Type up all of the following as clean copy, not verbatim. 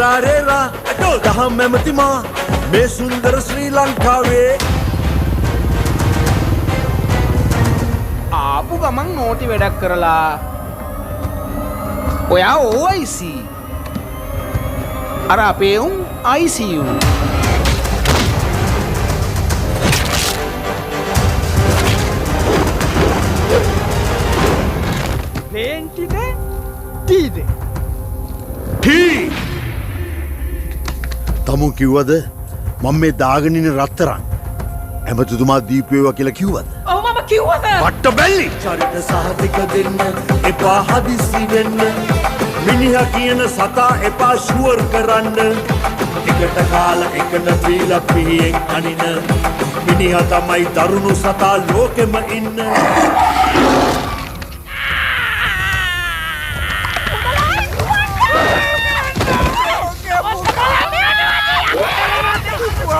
රාරේලා දහම් ඇමතිමා මේ සුන්දර ශ්‍රී ලංකාවේ ආපු ගමන් නෝටි වැඩක් කරලා ඔයා OIC අර අපේ උන් ICU ලේන්ටිද ටීද ටී තමුන් කිව්වද මම මේ දාගෙන ඉන්න රත්තරන් ඇමතිතුමා දීපේවා කියලා කිව්වද? ඔව් මම කිව්වද? පට්ට බැල්ලි. චරිත සහතික දෙන්න එපා හදිසි වෙන්න. මිනිහා කියන සතා එපා ෂුවර් කරන්න. එකට කාලා එකට බීලා පිහියෙන් අනින. මිනිහා තමයි දරුණු සතා ලෝකෙම ඉන්න.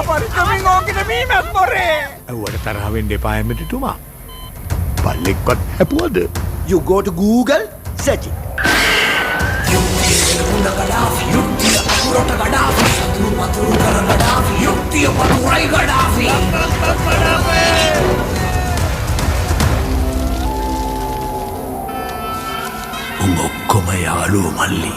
පරිස්සමින් ඕකෙට මීමත් මොරේ. ඇව්වට තරහ වෙන්න එපා ඇමතිතුමා. බල්ලෙක්වත් හැපුවද? You go to Google, search it. උඹ ඔක්කොම යාළුවෝ මල්ලි.